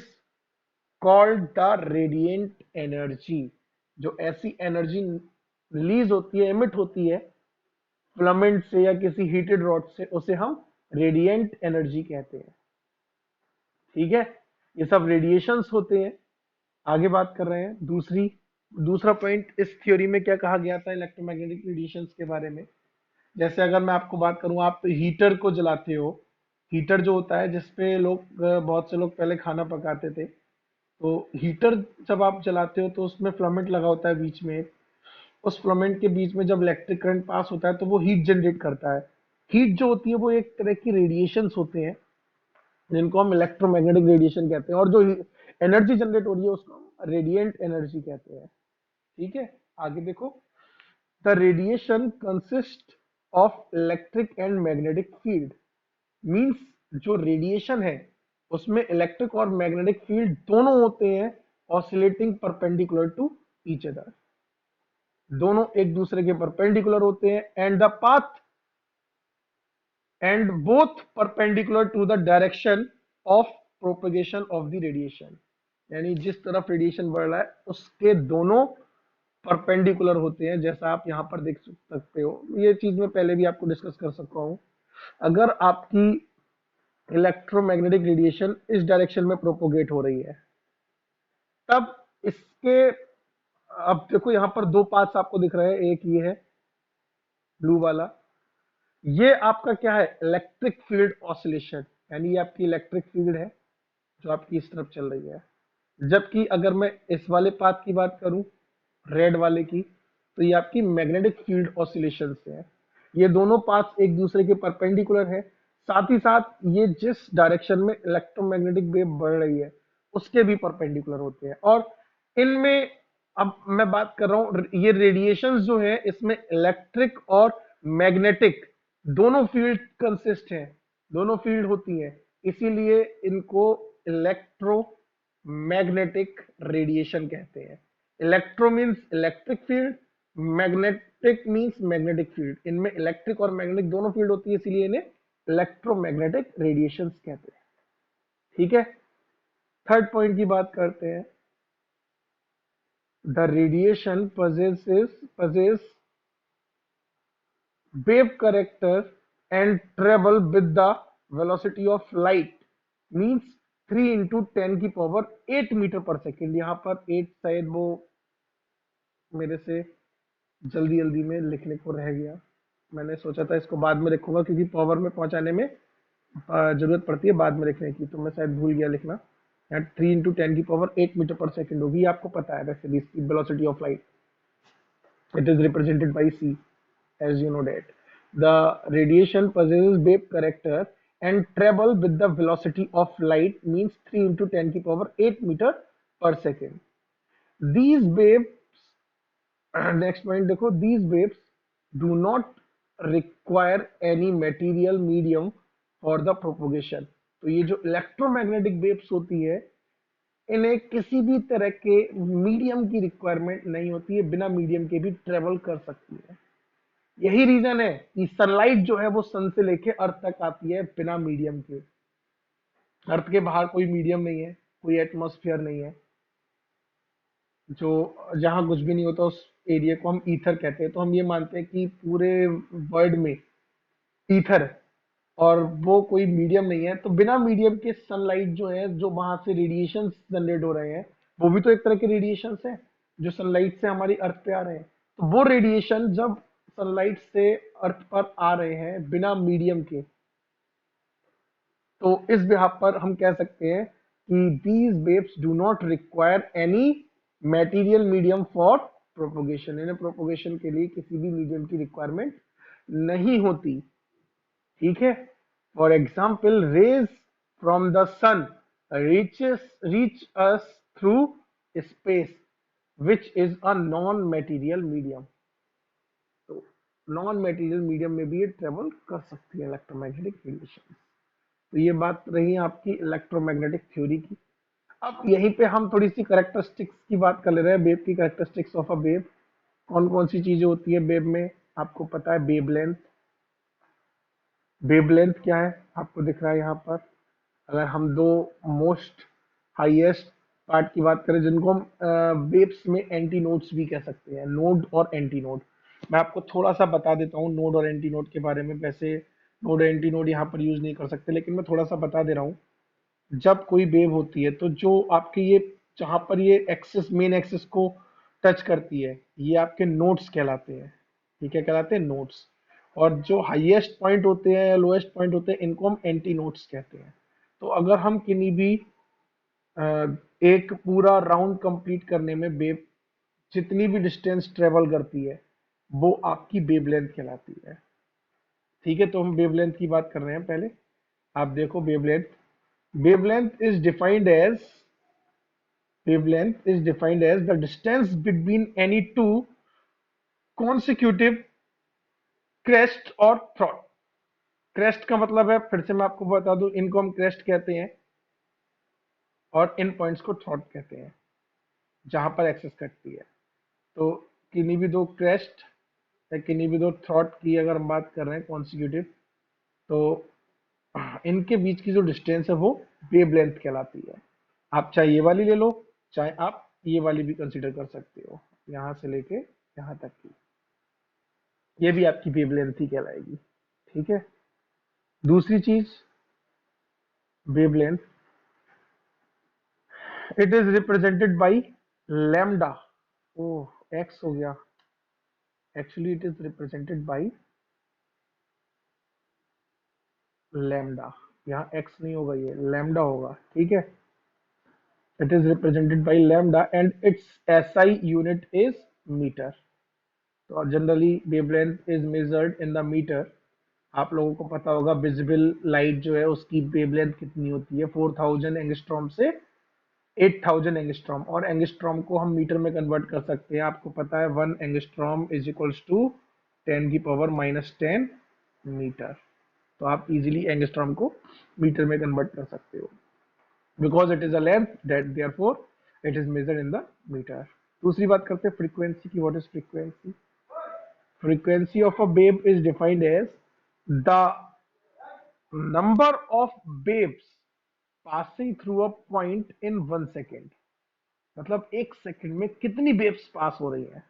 called the radiant energy. जो ऐसी एनर्जी रिलीज होती है, एमिट होती है फिलामेंट से या किसी हीटेड रॉड से, उसे हम रेडिएंट एनर्जी कहते हैं. ठीक है, ये सब रेडिएशंस होते हैं. आगे बात कर रहे हैं दूसरा पॉइंट इस थ्योरी में क्या कहा गया था इलेक्ट्रोमैग्नेटिक रेडिएशंस के बारे में. जैसे अगर मैं आपको बात करूं, आप हीटर को जलाते हो. हीटर जो होता है जिसपे लोग बहुत से लोग पहले खाना पकाते थे, तो हीटर जब आप जलाते हो तो उसमें फिलामेंट लगा होता है बीच में. उस फिलामेंट के बीच में जब इलेक्ट्रिक करंट पास होता है तो वो हीट जनरेट करता है. हीट जो होती है वो एक तरह की रेडिएशंस होते हैं जिनको हम इलेक्ट्रोमैग्नेटिक रेडिएशन कहते हैं, और जो एनर्जी जनरेट हो रही है उसको हम रेडिएंट एनर्जी कहते हैं. ठीक है, आगे देखो. The radiation consist of electric and magnetic field. Means जो रेडिएशन है उसमें इलेक्ट्रिक और मैग्नेटिक फील्ड दोनों होते हैं, oscillating perpendicular to each other. दोनों एक दूसरे के परपेंडिकुलर होते हैं and the path and both perpendicular to the direction of propagation of the radiation. यानी जिस तरफ रेडिएशन बढ़ रहा है उसके दोनों परपेंडिकुलर होते हैं, जैसा आप यहां पर देख सकते हो. ये चीज मैं पहले भी आपको डिस्कस कर सकता हूं. अगर आपकी इलेक्ट्रोमैग्नेटिक रेडिएशन इस डायरेक्शन में प्रोपोगेट हो रही है, तब इसके, अब देखो यहां पर दो पाथ्स आपको दिख रहे हैं. एक ये है ब्लू वाला, ये आपका क्या है? Electric field oscillation. यानी ये आपकी इलेक्ट्रिक फील्ड है जो आपकी इस तरफ चल रही है. जबकि अगर मैं इस वाले पाथ की बात करूं, रेड वाले की, तो ये आपकी मैग्नेटिक फील्ड ऑसिलेशन से है. ये दोनों पाथ्स एक दूसरे के परपेंडिकुलर है. साथ ही साथ ये जिस डायरेक्शन में इलेक्ट्रोमैग्नेटिक वेव बढ़ रही है उसके भी परपेंडिकुलर होते हैं. और इनमें, अब मैं बात कर रहा हूं, ये रेडिएशंस जो है इसमें इलेक्ट्रिक और मैग्नेटिक दोनों फील्ड कंसिस्ट हैं, दोनों फील्ड होती हैं. इसीलिए इनको इलेक्ट्रोमैग्नेटिक रेडिएशन कहते हैं. Electro means electric field, magnetic means magnetic field. इनमें इलेक्ट्रिक और मैग्नेटिक दोनों फील्ड होती है, इसलिए इन्हें इलेक्ट्रोमैग्नेटिक रेडिएशंस कहते हैं. ठीक है, थर्ड पॉइंट की बात करते हैं. The radiation possess wave character and travel with the velocity of light. Means 3 into 10 की पावर 8 मीटर पर सेकेंड. यहाँ पर 8 शायद वो मेरे से जल्दी जल्दी में लिखने को रह गया. मैंने सोचा था इसको बाद में लिखूंगा क्योंकि पावर में पहुंचाने में जरूरत पड़ती है बाद में लिखने की, तो मैं शायद भूल गया लिखना. यहाँ 3 इंटू 10 की पावर 8 मीटर पर सेकेंड होगी. ये आपको पता है वैसे भी इसकी velocity of light. It is represented by c, as you know that. The radiation possesses wave character and travel with the velocity of light, means 3 into 10 की power 8 meter per second. These waves, next point देखो, these waves do not require any material medium for the propagation. तो ये जो इलेक्ट्रोमैग्नेटिक वेव्स होती है इन्हें किसी भी तरह के मीडियम की रिक्वायरमेंट नहीं होती है, बिना मीडियम के भी ट्रेवल कर सकती है. यही रीजन है कि सनलाइट जो है वो सन से लेके अर्थ तक आती है बिना मीडियम के. अर्थ के बाहर कोई मीडियम नहीं है, कोई एटमॉस्फेयर नहीं है, जो जहां कुछ भी नहीं होता उस एरिया को हम ईथर कहते हैं. तो हम ये मानते हैं कि पूरे वर्ल्ड में ईथर है और वो कोई मीडियम नहीं है. तो बिना मीडियम के सनलाइट जो है, जो वहां से रेडिएशन जनरेट हो रहे हैं, वो भी तो एक तरह के रेडिएशन है जो सनलाइट से हमारी अर्थ पे आ रहे हैं. तो वो रेडिएशन जब सनलाइट से अर्थ पर आ रहे हैं बिना मीडियम के, तो इस बिहाफ पर हम कह सकते हैं कि these waves do not require any material medium for propagation. इन्हें प्रोपोगेशन के लिए किसी भी मीडियम की रिक्वायरमेंट नहीं होती. ठीक है, for example rays from the sun reach us through space which is a non material medium. तो नॉन मेटीरियल मीडियम में भी ये ट्रेवल कर सकती है इलेक्ट्रोमैग्नेटिक रेडिएशन. तो ये बात रही आपकी इलेक्ट्रोमैग्नेटिक थ्योरी की. अब यहीं पे हम थोड़ी सी करेक्टरिस्टिक्स की बात कर ले रहे हैं, वेव की करेक्टरिस्टिक्स ऑफ अ वेव। कौन कौन सी चीजें होती है वेव में? आपको पता है वेव लेंथ। वेव लेंथ क्या है आपको दिख रहा है यहाँ पर। अगर हम दो मोस्ट हाईएस्ट पार्ट की बात करें, जिनको हम वेव्स में एंटी नोड्स भी कह सकते हैं, नोड और एंटी नोड। मैं आपको थोड़ा सा बता देता हूँ नोड और एंटी नोड के बारे में। वैसे नोड एंटी नोड यहाँ पर यूज नहीं कर सकते, लेकिन मैं थोड़ा सा बता दे रहा हूँ। जब कोई वेव होती है तो जो आपके ये, जहां पर ये एक्सिस, मेन एक्सिस को टच करती है, ये आपके नोड्स कहलाते हैं। ये क्या कहलाते हैं? नोड्स। और जो हाईएस्ट पॉइंट होते हैं या लोएस्ट पॉइंट होते हैं, इनको हम एंटी नोड्स कहते हैं। तो अगर हम किन्हीं भी अ, एक पूरा राउंड कंप्लीट करने में वेव जितनी भी डिस्टेंस ट्रेवल करती है, वो आपकी वेवलेंथ कहलाती है। ठीक है, तो हम वेवलेंथ की बात कर रहे हैं पहले। आप देखो wavelength. Wavelength is defined as wavelength is defined as the distance between any two consecutive crest or throat। Crest का मतलब है, फिर से मैं आपको बता दूं, इनको हम क्रेस्ट कहते हैं और इन पॉइंट्स को थ्रॉट कहते हैं, जहां पर एक्सेस कटती है। तो किन्हीं भी दो क्रेस्ट या किन्हीं भी दो थ्रॉट की अगर हम बात कर रहे हैं कॉन्सिक्यूटिव, तो इनके बीच की जो डिस्टेंस है वो वेवलेंथ कहलाती है। आप चाहे ये वाली ले लो, चाहे आप ये वाली भी कंसीडर कर सकते हो, यहां से लेके यहां तक की, ये भी आपकी वेवलेंथ ही कहलाएगी। ठीक है। दूसरी चीज, wavelength, it is represented by lambda. Oh, x हो गया। Actually it is represented by lambda. यहाँ एक्स नहीं होगा, ये लैम्डा होगा। ठीक है। It is represented by lambda and its SI unit is metre. तो generally wavelength is measured in the metre. आप लोगों को पता होगा विजिबल लाइट जो है उसकी वेवलेंथ कितनी होती है, 4000 एंगस्ट्रॉम से 8000 एंगस्ट्रॉम। और एंगस्ट्रॉम को हम मीटर में कन्वर्ट कर सकते हैं। आपको पता है 1 angstrom is equals to 10⁻⁻10 metre. तो आप इजीली एंगस्ट्रॉम को मीटर में कन्वर्ट कर सकते हो, because it is a length that therefore it is measured in the metre. दूसरी बात करते हैं फ्रीक्वेंसी की। What is frequency? Frequency of a wave is defined as the number of waves passing through a point in 1 second। मतलब एक सेकंड में कितनी वेव्स पास हो रही हैं।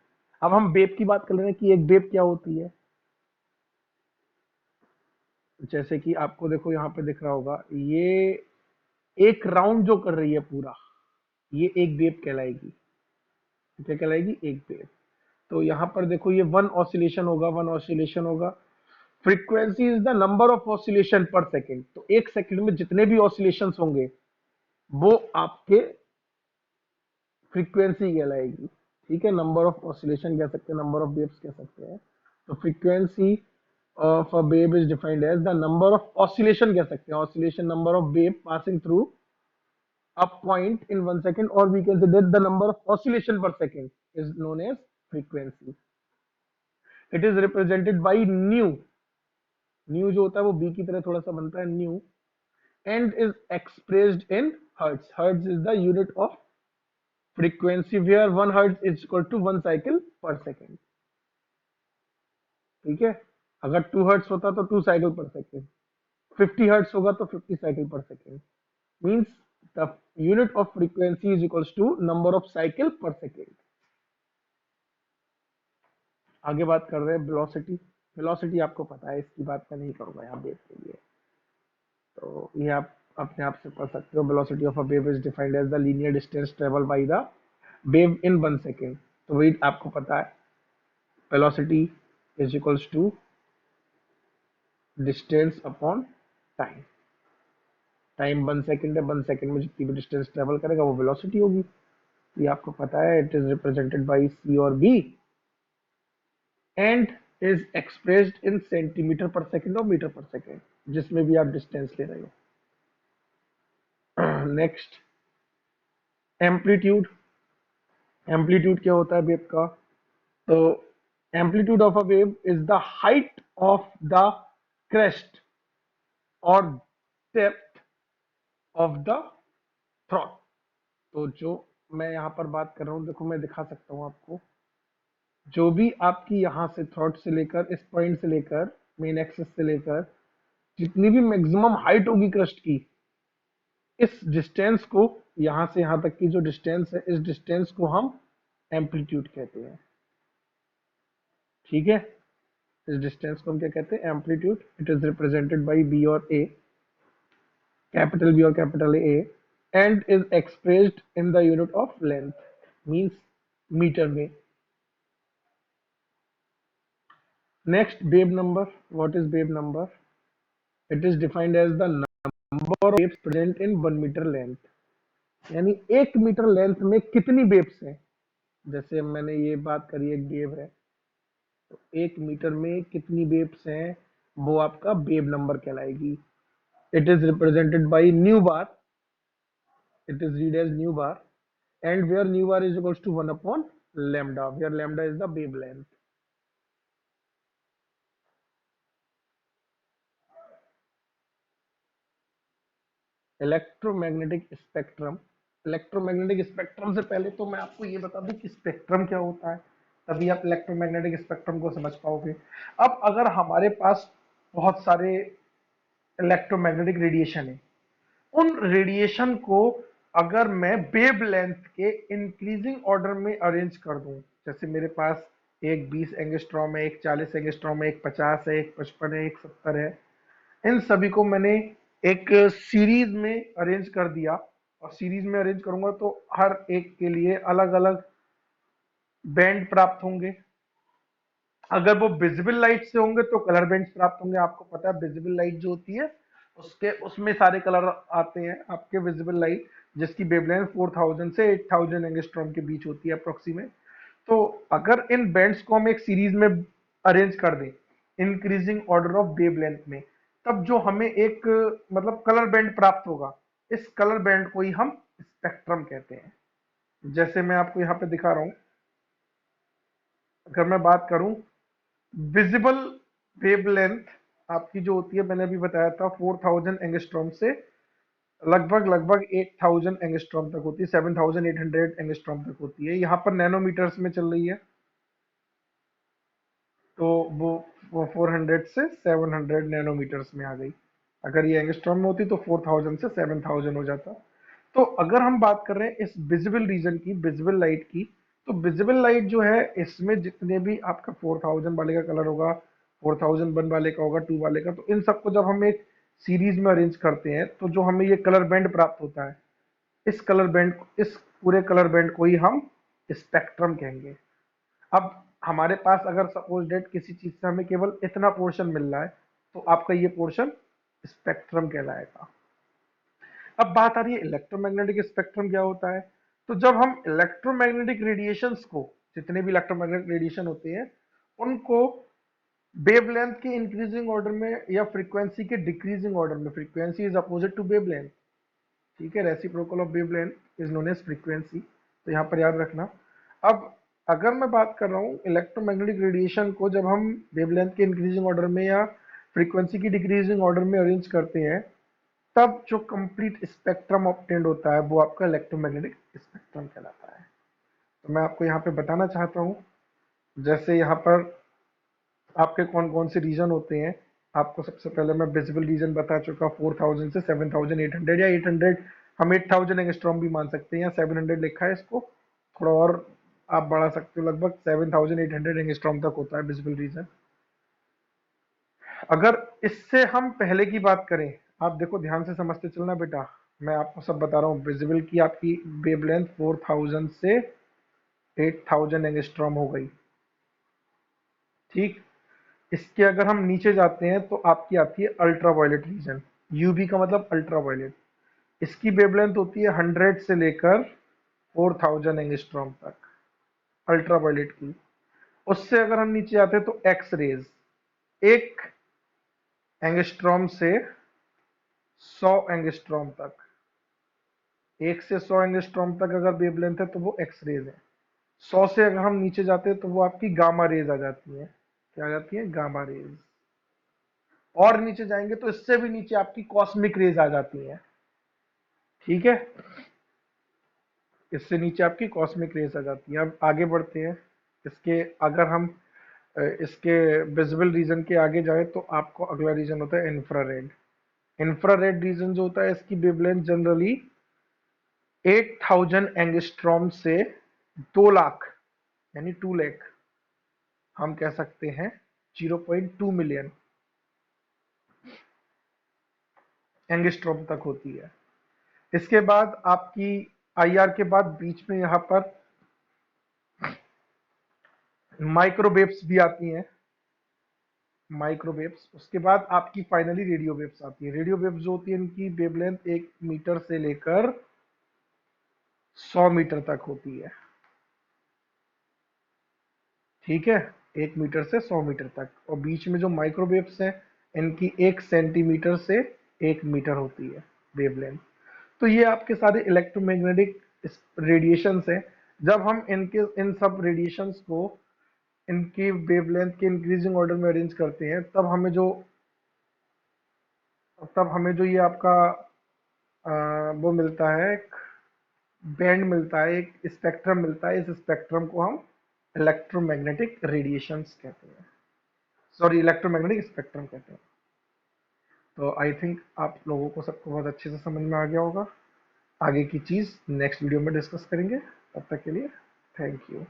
अब हम वेव की बात कर रहे हैं कि एक वेव क्या होती है। जैसे कि आपको देखो यहाँ पे दिख रहा होगा, ये एक राउंड जो कर रही है पूरा, ये एक वेव कहलाएगी। क्या कहलाएगी? एक वेव। तो यहाँ पर देखो, ये वन ऑसिलेशन होगा, वन ऑसिलेशन होगा। Frequency is the number of oscillation per second. तो एक सेकंड में जितने भी ऑसिलेशन होंगे, वो आपके फ्रीक्वेंसी कहलाएगी। ठीक है, नंबर ऑफ ऑसिलेशन कह सकते हैं, नंबर ऑफ वेव्स कह सकते हैं। तो frequency of a wave is defined as the number of oscillation कह सकते हैं, oscillation number of wave passing through a point in 1 second, और we can say that the number of oscillation per second is known as frequency. It is represented by nu. Nu जो होता है वो बी की तरह थोड़ा सा बनता है, new, and is expressed in hertz। Hertz is the unit of frequency where 1 hertz is equal to 1 cycle per second। ठीक है। अगर 2 hertz होता तो 2 cycle per second, 50 hertz होगा तो 50 cycle per second। Means the unit of frequency is equals to number of cycle per second. आगे बात कर रहे हैं वेलोसिटी। वेलोसिटी आपको पता है, इसकी बात मैं नहीं करूंगा यहाँ वेव के लिए। तो ये आप अपने आप से पढ़ सकते हो। Velocity of a wave is defined as the linear distance travel by the wave in 1 second। तो वही आपको पता है, velocity is equals to distance upon time. Time 1 second है, 1 सेकंड में जितनी भी डिस्टेंस ट्रेवल करेगा वो वेलोसिटी होगी। ये आपको पता है। It is represented by c और b and is expressed in centimetre per second और मीटर पर सेकंड, जिसमें भी आप डिस्टेंस ले रहे हो। Next, amplitude. एम्पलीट्यूड क्या होता है वेव का? तो amplitude of a wave is the height of the crest और डेप्थ ऑफ द थ्रॉट। तो जो मैं यहाँ पर बात कर रहा हूँ, देखो मैं दिखा सकता हूँ आपको, जो भी आपकी यहाँ से थ्रॉट से लेकर इस पॉइंट से लेकर मेन एक्सिस से लेकर जितनी भी मैक्सिमम हाइट होगी क्रस्ट की, इस डिस्टेंस को, यहाँ से यहाँ तक की जो डिस्टेंस है, इस डिस्टेंस को हम एम्पलीट्यूड कहते हैं। ठीक है, इस डिस्टेंस को हम क्या कहते हैं? Amplitude. It is represented by B और ए, कैपिटल बी और capital A, and is expressed in the unit of length, means metre में। Next, wave number. What is wave number? It is defined as the number of waves present in 1 metre length, यानी 1 मीटर लेंथ में कितनी बेब्स हैं। जैसे मैंने ये बात करी, एक बेब है, तो 1 मीटर में कितनी बेब्स हैं, वो आपका बेब नंबर कहलाएगी। It is represented by nu bar, it is read as nu bar, and where nu bar is equals to 1 upon lambda, where lambda is the wave length. Electromagnetic spectrum. Electromagnetic spectrum से पहले तो मैं आपको ये बता दूं कि स्पेक्ट्रम क्या होता है, तभी आप इलेक्ट्रोमैग्नेटिक स्पेक्ट्रम को समझ पाओगे। अब अगर हमारे पास बहुत सारे इलेक्ट्रोमैग्नेटिक रेडिएशन है, उन रेडिएशन को अगर मैं वेव लेंथ के इंक्रीजिंग ऑर्डर में अरेंज कर दूं, जैसे मेरे पास एक 20 एंगस्ट्रॉम है, एक 40 एंगस्ट्रॉम है, एक 50 है, एक 55 है, एक 70 है, इन सभी को मैंने एक सीरीज में अरेंज कर दिया, और सीरीज में अरेंज करूंगा तो हर एक के लिए अलग अलग बैंड प्राप्त होंगे। अगर वो विजिबल लाइट से होंगे तो कलर बैंड्स प्राप्त होंगे। आपको पता है विजिबल लाइट जो होती है, उसके उसमें सारे कलर आते हैं। आपके विजिबल लाइट जिसकी वेवलेंथ 4000 से 8000 एंगस्ट्रॉम के बीच होती है अप्रोक्सीमेट। तो अगर इन बैंड्स को हम एक सीरीज में अरेंज कर दें इंक्रीजिंग ऑर्डर ऑफ वेवलेंथ में, तब जो हमें एक मतलब कलर बैंड प्राप्त होगा, इस कलर बैंड को ही हम स्पेक्ट्रम कहते हैं। जैसे मैं आपको यहाँ पे दिखा रहा हूँ, अगर मैं बात करूं विजिबल वेवलेंथ आपकी जो होती है, मैंने अभी बताया था 4000 एंगस्ट्रॉम से लगभग लगभग 8000 एंगस्ट्रॉम तक होती है, 7800 एंगस्ट्रॉम तक होती है। यहाँ पर नैनोमीटर्स में चल रही है, तो वो 400 से 700 नैनोमीटर्स में आ गई। अगर ये एंगस्ट्रॉम में होती तो 4000 से 7000 हो जाता। तो अगर हम बात कर रहे हैं इस विजिबल रीजन की, विजिबल लाइट की, तो विजिबल लाइट जो है इसमें जितने भी आपका 4000 वाले का कलर होगा, 4001 वाले का होगा, 2 वाले का, तो इन सबको जब हम एक सीरीज में अरेंज करते हैं तो जो हमें ये कलर बैंड प्राप्त होता है, इस कलर बैंड, इस पूरे कलर बैंड को ही हम स्पेक्ट्रम कहेंगे। अब हमारे पास अगर सपोज डेट किसी चीज से हमें केवल इतना पोर्शन मिल रहा है, तो आपका ये पोर्शन स्पेक्ट्रम कहलाएगा। अब बात आ रही है इलेक्ट्रोमैग्नेटिक स्पेक्ट्रम क्या होता है। तो जब हम इलेक्ट्रोमैग्नेटिक रेडिएशंस को, जितने भी इलेक्ट्रोमैग्नेटिक रेडिएशन होते हैं, उनको वेवलेंथ के इंक्रीजिंग ऑर्डर में या फ्रीक्वेंसी के डिक्रीजिंग ऑर्डर में, frequency is opposite to wavelength, ठीक है, reciprocal of wavelength is known as frequency, तो यहाँ पर याद रखना। अब अगर मैं बात कर रहा हूँ इलेक्ट्रोमैग्नेटिक रेडिएशन को जब हम वेवलेंथ के इंक्रीजिंग ऑर्डर में या फ्रीक्वेंसी की डिक्रीजिंग ऑर्डर में अरेंज करते हैं, तब जो कंप्लीट स्पेक्ट्रम ऑब्टेंड होता है वो आपका इलेक्ट्रोमैग्नेटिक स्पेक्ट्रम कहलाता है। तो मैं आपको यहाँ पे बताना चाहता हूँ, जैसे यहाँ पर आपके कौन कौन से रीजन होते हैं। आपको सबसे पहले मैं विजिबल रीजन बता चुका, 4000 से 7800, या 800, हम 8000 एंगस्ट्रॉम भी मान सकते हैं, या 700 लिखा है इसको, थोड़ा और आप बढ़ा सकते हो, लगभग 7800 एंगस्ट्रॉम तक होता है विजिबल रीजन। अगर इससे हम पहले की बात करें, आप देखो ध्यान से समझते चलना बेटा, मैं आपको सब बता रहा हूँ। विजिबल की आपकी वेवलेंथ 4000 से 8000 एंगस्ट्रॉम हो गई, ठीक। इसके अगर हम नीचे जाते हैं तो आपकी आती है अल्ट्रावायलेट रीजन, यूवी का मतलब अल्ट्रावायलेट। इसकी वेवलेंथ होती है 100 से लेकर 4000 एंगस्ट्रॉम तक, अल्ट्रावायलेट की। उससे अगर हम नीचे आते हैं तो एक्स रेज, 1 एंगस्ट्रॉम से 100 एंगस्ट्रॉम तक, 1 से 100 एंगस्ट्रॉम तक अगर वेवलेंथ है तो वो एक्स रेज है। 100 से अगर हम नीचे जाते हैं तो वो आपकी गामा रेज आ जाती है। क्या आ जाती है? Gamma rays. और नीचे जाएंगे तो इससे भी नीचे आपकी कॉस्मिक रेज आ जाती है, ठीक है। इससे नीचे आपकी कॉस्मिक रेज आ जाती है। अब आगे बढ़ते हैं। इसके अगर हम इसके विजिबल रीजन के आगे जाए तो आपको अगला रीजन होता है इंफ्रारेड। इंफ्रारेड रीजन जो होता है इसकी वेवलेंथ जनरली 8000 एंगस्ट्रॉम से 2 लाख यानी 2 लाख, हम कह सकते हैं 0.2 मिलियन एंगस्ट्रॉम तक होती है। इसके बाद आपकी आईआर के बाद बीच में यहाँ पर माइक्रोवेव्स भी आती हैं। माइक्रोवेव्स, उसके बाद आपकी फाइनली रेडियो वेव्स आती है। रेडियो वेव्स जो होती है इनकी वेवलेंथ 1 मीटर से लेकर 100 मीटर तक होती है। ठीक है, 1 मीटर से 100 मीटर तक। और बीच में जो माइक्रोवेव्स हैं इनकी 1 सेंटीमीटर से 1 मीटर होती है वेवलेंथ। तो ये आपके सारे इलेक्ट्रोमैग्नेटिक रेडिएशंस हैं। जब हम इनके इन सब रेडिएशंस को इनकी वेवलेंथ के इंक्रीजिंग ऑर्डर में अरेंज करते हैं तब हमें जो ये आपका वो मिलता है, एक बैंड मिलता है, एक स्पेक्ट्रम मिलता है। इस स्पेक्ट्रम को हम इलेक्ट्रोमैग्नेटिक रेडिएशंस कहते हैं, सॉरी इलेक्ट्रोमैग्नेटिक स्पेक्ट्रम कहते हैं। तो आई थिंक आप लोगों को सबको बहुत अच्छे से समझ में आ गया होगा। आगे की चीज़ नेक्स्ट वीडियो में डिस्कस करेंगे। तब तक के लिए थैंक यू।